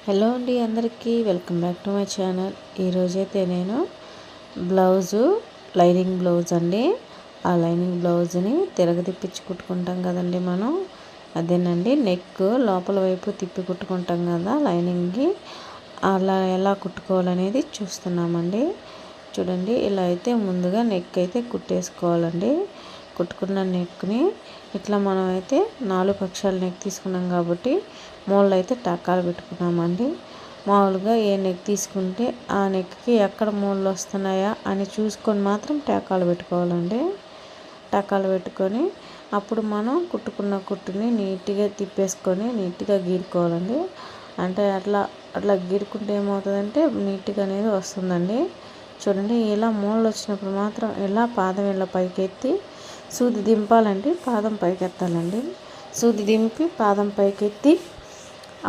Hello అండి, అందరికీ welcome back to my channel. ఈరోజైతే నేను లైనింగ్ బ్లౌజ్ అండి. ఆ లైనింగ్ బ్లౌజ్ని తిప్పి కుట్టుకుంటాం కదండి మనం. అదేనండి, నెక్ లోపల వైపు తిప్పి కుట్టుకుంటాం కదా లైనింగ్కి. అలా ఎలా కుట్టుకోవాలనేది చూస్తున్నామండి. చూడండి, ఇలా అయితే ముందుగా నెక్ అయితే కుట్టేసుకోవాలండి. కుట్టుకున్న నెక్ని ఇట్లా మనం అయితే 4 పక్షాల నెక్ తీసుకున్నాం కాబట్టి మూలలో అయితే టక్కాలు పెట్టుకున్నామండి. మామూలుగా ఏ నెక్ తీసుకుంటే ఆ నెక్కి ఎక్కడ మూలలు వస్తున్నాయా అని చూసుకొని మాత్రం టక్కాలు పెట్టుకోవాలండి. టక్కాలు పెట్టుకొని అప్పుడు మనం కుట్టుకున్న కుట్టుని నీట్గా తిప్పేసుకొని నీట్గా గీరుకోవాలండి. అంటే అట్లా గీరుకుంటే ఏమవుతుందంటే నీట్గా అనేది వస్తుందండి. చూడండి, ఇలా మూలలు వచ్చినప్పుడు మాత్రం ఇలా పాదం ఇలా పైకెత్తి సూది దింపాలండి. పాదం పైకెత్తాలండి. సూది దింపి పాదం పైకెత్తి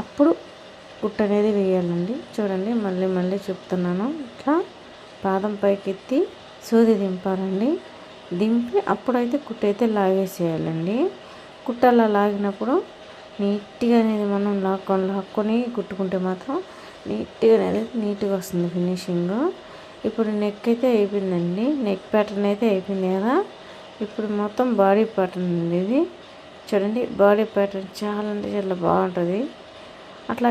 అప్పుడు కుట్టు అనేది వేయాలండి. చూడండి, మళ్ళీ చెప్తున్నాను. ఇట్లా పాదం పైకెత్తి సూది దింపాలండి. దింపి అప్పుడైతే కుట్టు అయితే లాగేసేయాలండి. కుట్టలా లాగినప్పుడు నీట్గా అనేది మనం లాక్కొని కుట్టుకుంటే మాత్రం నీట్గా వస్తుంది ఫినిషింగ్. ఇప్పుడు నెక్ అయితే అయిపోయిందండి. నెక్ ప్యాటర్న్ అయితే అయిపోయింది కదా. ఇప్పుడు మొత్తం బాడీ ప్యాటర్న్ అండి ఇది. చూడండి, బాడీ ప్యాటర్న్ చాలా అంటే చాలా బాగుంటుంది. అట్లా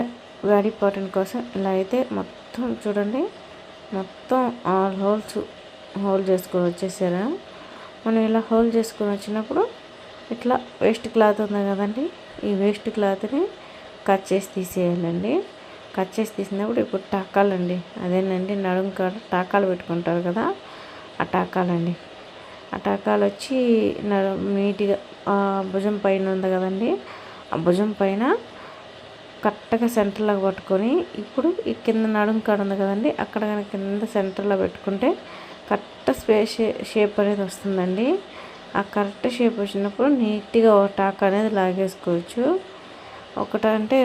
బాడీ ప్యాటర్న్ కోసం ఇలా అయితే మొత్తం చూడండి, మొత్తం ఆల్ హోల్ చేసుకొని వచ్చేసారా. మనం ఇలా హోల్ చేసుకొని వచ్చినప్పుడు ఇట్లా వేస్ట్ క్లాత్ ఉంది కదండి, ఈ వేస్ట్ క్లాత్ని కట్ చేసి తీసేయాలండి. కట్ చేసి తీసినప్పుడు ఇప్పుడు టాకాలండి. అదేనండి, నడుము కాడ టాకాలు పెట్టుకుంటారు కదా, ఆ టాకాలండి. ఆ టాకాలు వచ్చి నీట్గా భుజం పైన ఉంది కదండి, ఆ భుజం పైన కరెక్ట్గా సెంటర్లోకి పట్టుకొని ఇప్పుడు ఈ కింద నడుము కాడ ఉంది కదండి, అక్కడ కనుక కింద సెంటర్లో పెట్టుకుంటే కరెక్ట్ షేప్ అనేది వస్తుందండి. ఆ కరెక్ట్ షేప్ వచ్చినప్పుడు నీట్గా ఒక టాక్ అనేది లాగేసుకోవచ్చు. ఒకటంటే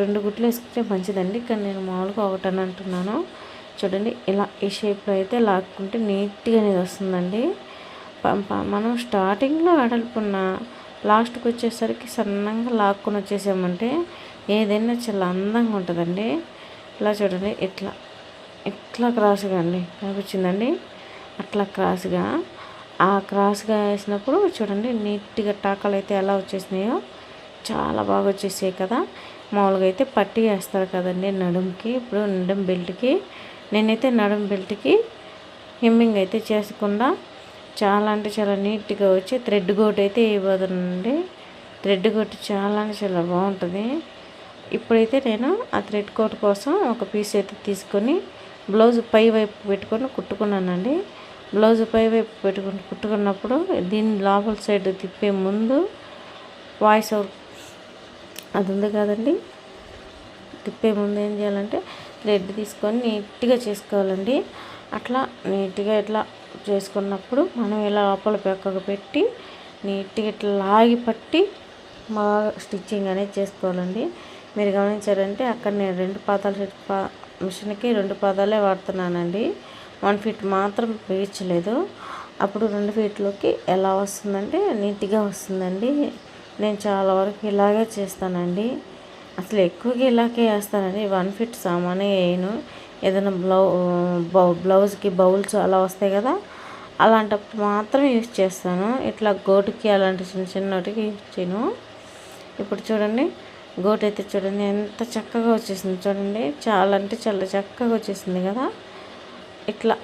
రెండు గుట్లు వేసుకుంటే మంచిదండి, కానీ నేను మామూలుగా ఒకటని అంటున్నాను. చూడండి, ఇలా ఈ షేప్లో అయితే లాక్కుంటే నీట్గా అనేది వస్తుందండి. మనం స్టార్టింగ్లో వెడల్పున్న లాస్ట్కి వచ్చేసరికి సన్నంగా లాక్కొని వచ్చేసామంటే ఏదైనా చాలా అందంగా ఉంటుందండి. ఇలా చూడండి, ఇట్లా క్రాస్గా అండి కనిపించిందండి. అట్లా క్రాస్గా వేసినప్పుడు చూడండి నీట్గా టాకాలు అయితే ఎలా వచ్చేసినాయో చాలా బాగా వచ్చేసాయి కదా. మామూలుగా అయితే పట్టీ వేస్తారు కదండి నడుముకి. ఇప్పుడు నడుము బెల్ట్కి నేనైతే నడుము బెల్ట్కి హెమ్మింగ్ అయితే చేసుకుండా చాలా అంటే చాలా నీట్గా వచ్చి థ్రెడ్ కోట్ అయితే వేయబోతున్నానండి. థ్రెడ్ కోట్ చాలా అంటే చాలా బాగుంటుంది. ఇప్పుడైతే నేను ఆ థ్రెడ్ కోట్ కోసం ఒక పీస్ అయితే తీసుకొని బ్లౌజ్ పై వైపు పెట్టుకొని కుట్టుకున్నానండి. బ్లౌజ్ పై వైపు కుట్టుకున్నప్పుడు దీన్ని లోపల సైడ్ తిప్పే ముందు వాయిస్ ఓవర్ అది ఉంది కదండి, తిప్పే ముందు ఏం చేయాలంటే థ్రెడ్ తీసుకొని నీట్గా చేసుకోవాలండి. అట్లా నీట్గా ఇట్లా చేసుకున్నప్పుడు మనం ఇలా లోపల పక్కకు పెట్టి నీట్గా ఇట్లా లాగి పట్టి బాగా స్టిచ్చింగ్ అనేది చేసుకోవాలండి. మీరు గమనించారంటే అక్కడ నేను 2 పాదాలు మిషన్కి 2 పాదాలే వాడుతున్నానండి. 1 ఫీట్ మాత్రం వేయించలేదు. అప్పుడు 2 ఫీట్లోకి ఎలా వస్తుందంటే నీట్గా వస్తుందండి. నేను చాలా వరకు ఇలాగే చేస్తానండి. అసలు ఎక్కువగా ఇలాగే వేస్తానండి. 1 ఫీట్ సామానే వేయను. ఏదైనా బ్లౌజ్కి బౌల్స్ అలా వస్తాయి కదా, అలాంటప్పుడు మాత్రం యూజ్ చేస్తాను. ఇట్లా గోటుకి అలాంటి చిన్న వాటికి యూజ్ చేయను. ఇప్పుడు చూడండి, గోటు అయితే చూడండి ఎంత చక్కగా వచ్చేసింది. చూడండి, చాలా అంటే చాలా చక్కగా వచ్చేసింది కదా. ఇట్లా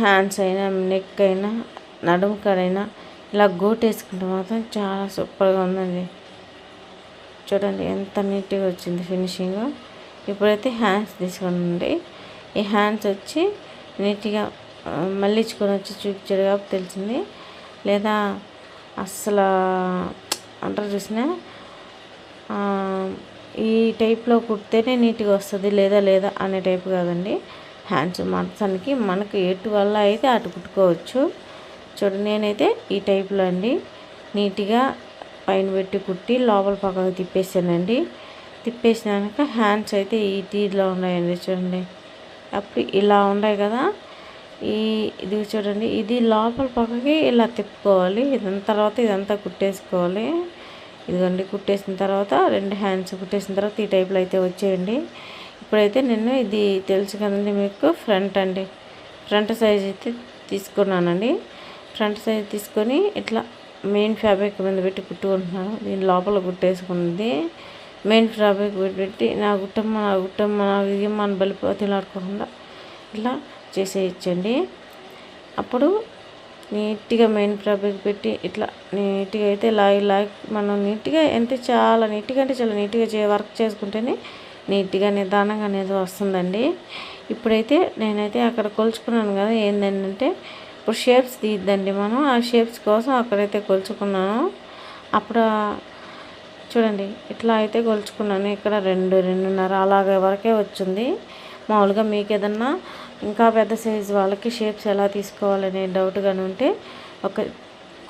హ్యాండ్స్ అయినా నెక్ అయినా నడుము కాడైనా ఇలా గోటు వేసుకుంటే మాత్రం చాలా సూపర్గా ఉందండి. చూడండి ఎంత నీట్గా వచ్చింది ఫినిషింగ్. ఇప్పుడైతే హ్యాండ్స్ తీసుకోండి. ఈ హ్యాండ్స్ వచ్చి నీట్గా మళ్ళించుకొని వచ్చి చూపించాడు కాబట్టి తెలిసింది. లేదా అస్సలు అంటారు చూసినా ఈ టైప్లో కుడితేనే నీట్గా వస్తుంది లేదా అనే టైప్ కాదండి. హ్యాండ్స్ మంచానికి మనకు ఎటు వల్ల అయితే అటు కుట్టుకోవచ్చు. చూడండి, నేనైతే ఈ టైప్లో అండి నీట్గా పైన పెట్టి కుట్టి లోపల పక్కకు తిప్పేసానండి. తిప్పేసినాక హ్యాండ్స్ అయితే ఈ తీరులో ఉన్నాయండి. చూడండి, అప్పుడు ఇలా ఉన్నాయి కదా. ఇది చూడండి, ఇది లోపల పక్కకి ఇలా తిప్పుకోవాలి. ఇదంతా కుట్టేసుకోవాలి. ఇదిగోండి, కుట్టేసిన తర్వాత 2 హ్యాండ్స్ కుట్టేసిన తర్వాత ఈ టైప్లో అయితే వచ్చేయండి. ఇప్పుడైతే నేను ఇది తెలుసు కదండి మీకు, ఫ్రంట్ సైజ్ అయితే తీసుకున్నానండి. ఫ్రంట్ సైజ్ తీసుకొని ఇట్లా మెయిన్ ఫ్యాబ్రిక్ మీద పెట్టి కుట్టుకుంటున్నాను. దీని లోపల కుట్టేసుకున్నది మెయిన్ ఫ్యాబ్రిక్ పెట్టి నా గుట్టమ్మ అని బలిపోతలాడుకోకుండా ఇట్లా చేసేయచ్చండి. అప్పుడు నీట్గా మెయిన్ ఫ్యాబ్రిక్ పెట్టి ఇట్లా నీట్గా అయితే లాగి మనం నీట్గా చాలా నీట్గా వర్క్ చేసుకుంటేనే నీట్గా నిదానంగా అనేది వస్తుందండి. ఇప్పుడైతే నేనైతే అక్కడ కొలుచుకున్నాను కదా, ఏంటంటే ఇప్పుడు షేప్స్ తీద్దండి మనం. ఆ షేప్స్ కోసం అక్కడైతే కొలుచుకున్నాను. అప్పుడు చూడండి ఇట్లా అయితే కొలుచుకున్నాను. ఇక్కడ 2.5 అలాగే వరకే వచ్చింది. మామూలుగా మీకు ఏదన్నా ఇంకా పెద్ద సైజు వాళ్ళకి షేప్స్ ఎలా తీసుకోవాలనే డౌట్ కానీ ఉంటే ఒక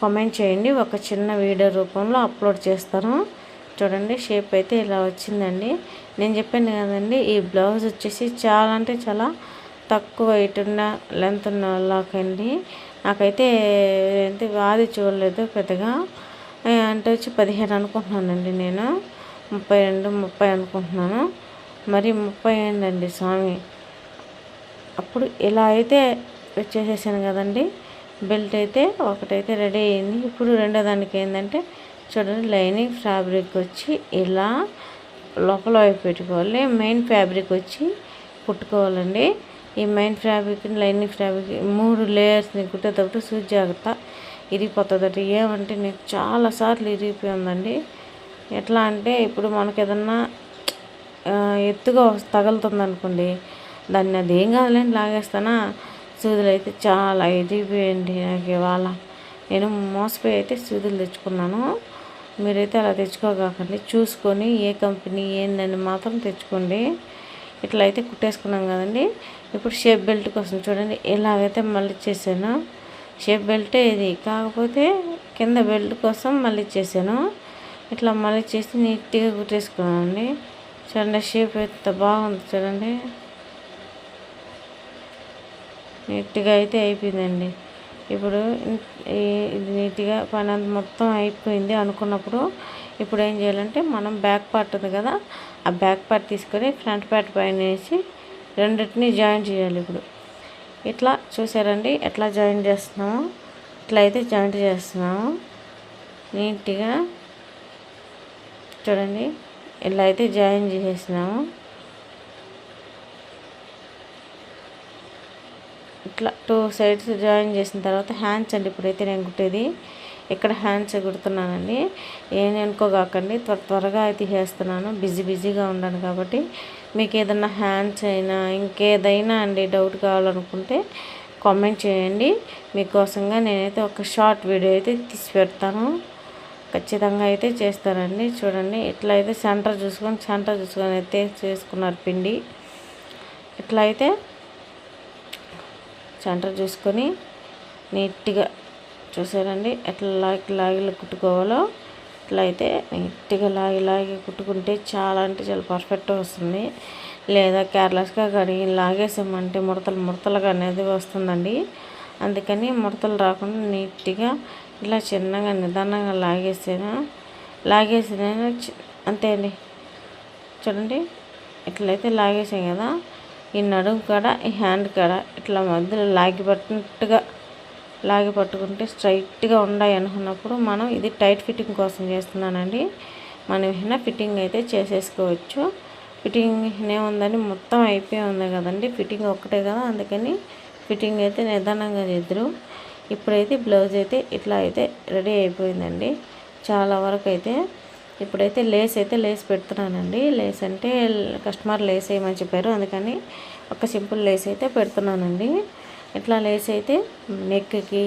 కామెంట్ చేయండి, ఒక చిన్న వీడియో రూపంలో అప్లోడ్ చేస్తాను. చూడండి షేప్ అయితే ఇలా వచ్చిందండి. నేను చెప్పాను కదండి, ఈ బ్లౌజ్ వచ్చేసి చాలా తక్కువ వెయిట్ ఉన్న లెంత్ ఉన్న వాళ్ళకండి. నాకైతే వాది చూడలేదు పెద్దగా, అంటే వచ్చి 15 అనుకుంటున్నానండి. నేను 30 అనుకుంటున్నాను. మరి 30 అయిందండి స్వామి. అప్పుడు ఇలా అయితే చేసేసాను కదండి. బెల్ట్ అయితే ఒకటైతే రెడీ అయింది. ఇప్పుడు రెండో దానికి ఏంటంటే చూడండి, లైనింగ్ ఫ్యాబ్రిక్ వచ్చి ఇలా లోపల వైపు పెట్టుకోవాలి. మెయిన్ ఫ్యాబ్రిక్ వచ్చి కుట్టుకోవాలండి. ఈ మెయిన్ ఫ్యాబ్రిక్ లైనింగ్ ఫ్యాబ్రిక్ 3 లేయర్స్ని కుట్టేటప్పుడు సూచి జాగ్రత్త ఇరిగిపోతుందండి. ఏమంటే నీకు చాలాసార్లు ఇరిగిపోయిందండి. ఎట్లా అంటే ఇప్పుడు మనకు ఏదన్నా ఎత్తుగా తగులుతుంది అనుకోండి, దాన్ని అది ఏం కాదులేని లాగేస్తానా, సూదులు అయితే చాలా ఇరిగిపోయండి. నాకు ఇవాళ నేను మోసపోయి అయితే సూదులు తెచ్చుకున్నాను. మీరైతే అలా తెచ్చుకోకండి, చూసుకొని ఏ కంపెనీ ఏందని మాత్రం తెచ్చుకోండి. ఇట్లా అయితే కుట్టేసుకున్నాం కదండి. ఇప్పుడు షేప్ బెల్ట్ కోసం చూడండి ఎలాగైతే మళ్ళీ చేశాను. షేప్ బెల్టే ఇది, కాకపోతే కింద బెల్ట్ కోసం మళ్ళీ చేశాను. ఇట్లా మళ్ళీ చేసి నీట్గా కుట్టేసుకున్నానండి. చూడండి షేప్ అయితే బాగుంది చూడండి, నీట్గా అయితే అయిపోయిందండి. ఇప్పుడు ఇది నీట్గా పని అంత మొత్తం అయిపోయింది అనుకున్నప్పుడు ఇప్పుడు ఏం చేయాలంటే మనం బ్యాక్ పార్ట్ ఉంది కదా, ఆ బ్యాక్ పార్ట్ తీసుకొని ఫ్రంట్ పార్ట్ పైన వేసి రెండింటిని జాయిన్ చేయాలి. ఇప్పుడు ఇట్లా చూసారండి ఎట్లా జాయిన్ చేస్తున్నాము, ఇట్లా అయితే జాయింట్ చేస్తున్నాము నీట్గా. చూడండి ఇలా అయితే జాయిన్ చేసేసినాము. ఇట్లా 2 సైడ్స్ జాయిన్ చేసిన తర్వాత హ్యాండ్స్ అండి. ఇప్పుడైతే నేను కుట్టేది ఇక్కడ హ్యాండ్స్ కుడుతున్నానండి. ఏం అనుకోగాకండి, త్వరగా అయితే చేస్తున్నాను, బిజీగా ఉన్నాను కాబట్టి. మీకు ఏదన్నా హ్యాండ్స్ అయినా ఇంకేదైనా అండి డౌట్ కావాలనుకుంటే కామెంట్ చేయండి. మీకోసంగా నేనైతే ఒక షార్ట్ వీడియో అయితే తీసి పెడతాను, ఖచ్చితంగా అయితే చేస్తానండి. చూడండి ఇట్లా అయితే సెంటర్ చూసుకొని అయితే చేసుకున్నారు పిండి. ఇట్లా అయితే సెంటర్ చూసుకొని నీట్గా చూసారండి ఎట్లా లాగి కుట్టుకోవాలో. ఇట్లా అయితే నీట్గా లాగి కుట్టుకుంటే చాలా పర్ఫెక్ట్గా వస్తుంది. లేదా కేర్లెస్గా కడిగి లాగేసామంటే ముడతలుగా అనేది వస్తుందండి. అందుకని ముడతలు రాకుండా నీట్గా ఇలా చిన్నగా నిదానంగా లాగేసాను అంతే అండి. చూడండి ఇట్లయితే లాగేసాం కదా, ఈ నడుము కాడ ఈ హ్యాండ్ కాడ ఇట్లా మధ్యలో లాగి పట్టుకుంటే స్ట్రైట్గా ఉన్నాయి అనుకున్నప్పుడు మనం ఇది టైట్ ఫిట్టింగ్ కోసం చేస్తున్నానండి. మనం ఏమైనా ఫిట్టింగ్ అయితే చేసేసుకోవచ్చు. ఫిట్టింగ్ ఏముందని మొత్తం అయిపోయి ఉంది కదండి, ఫిట్టింగ్ ఒక్కటే కదా, అందుకని ఫిట్టింగ్ అయితే నిదానంగా చేద్దరు. ఇప్పుడైతే బ్లౌజ్ అయితే ఇట్లా అయితే రెడీ అయిపోయిందండి చాలా వరకు అయితే. ఇప్పుడైతే లేస్ పెడుతున్నానండి. లేస్ అంటే కస్టమర్ లేస్ వేయమని చెప్పారు, అందుకని ఒక సింపుల్ లేస్ అయితే పెడుతున్నానండి. ఇట్లా లేస్ అయితే నెక్కి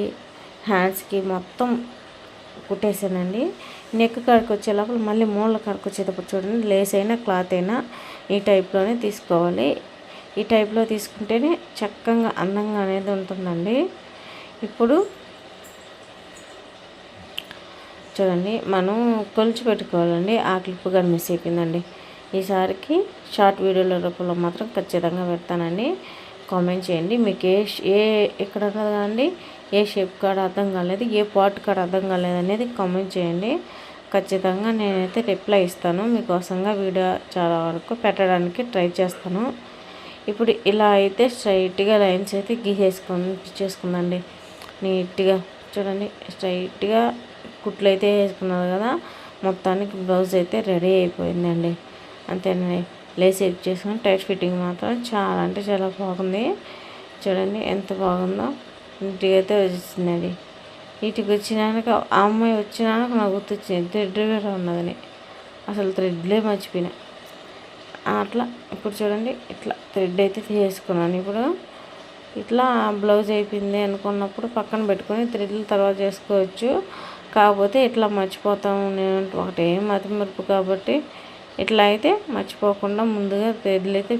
హ్యాండ్స్కి మొత్తం కుట్టేసానండి. నెక్ కాడికి వచ్చే లోపల మళ్ళీ మూల కాడికి వచ్చేటప్పుడు చూడండి, లేస్ అయినా క్లాత్ అయినా ఈ టైప్లోనే తీసుకోవాలి. ఈ టైప్లో తీసుకుంటేనే చక్కగా అందంగా అనేది ఉంటుందండి. ఇప్పుడు చూడండి మనం కొలిచి పెట్టుకోవాలండి. ఆ క్లిప్ కానీ మిస్ అయిపోయిందండి. ఈసారికి షార్ట్ వీడియోల రూపంలో మాత్రం ఖచ్చితంగా పెడతానండి. కామెంట్ చేయండి మీకు ఎక్కడ కదండి ఏ షేప్ కాడ అర్థం కాలేదు, ఏ పార్ట్ కాడ అర్థం కాలేదు అనేది కామెంట్ చేయండి. ఖచ్చితంగా నేనైతే రిప్లై ఇస్తాను. మీకోసంగా వీడియో చాలా వరకు పెట్టడానికి ట్రై చేస్తాను. ఇప్పుడు ఇలా అయితే స్ట్రైట్గా లైన్స్ అయితే గీసేసుకుందండి. నీట్గా చూడండి, స్ట్రైట్గా కుట్లు అయితే వేసుకున్నారు కదా. మొత్తానికి బ్లౌజ్ అయితే రెడీ అయిపోయిందండి. అంతేనండి. లేస్ ఎడ్ చేసుకుని టైట్ ఫిట్టింగ్ మాత్రం చాలా అంటే చాలా బాగుంది. చూడండి ఎంత బాగుందో. నీట్గా అయితే వచ్చిందండి. వీటికి వచ్చినాక ఆ అమ్మాయి వచ్చినాక నాకు గుర్తొచ్చింది థ్రెడ్ కూడా ఉన్నదని. అసలు థ్రెడ్లే మర్చిపోయినా. అట్లా ఇప్పుడు చూడండి ఇట్లా థ్రెడ్ అయితే తీసుకున్నాను. ఇప్పుడు ఇట్లా బ్లౌజ్ అయిపోయింది అనుకున్నప్పుడు పక్కన పెట్టుకొని థ్రెడ్లు తర్వాత చేసుకోవచ్చు. కాకపోతే ఇట్లా మర్చిపోతాము, నేను ఒకటే మతిమరుపు కాబట్టి ఇట్లా అయితే మర్చిపోకుండా ముందుగా థ్రెడ్లు అయితే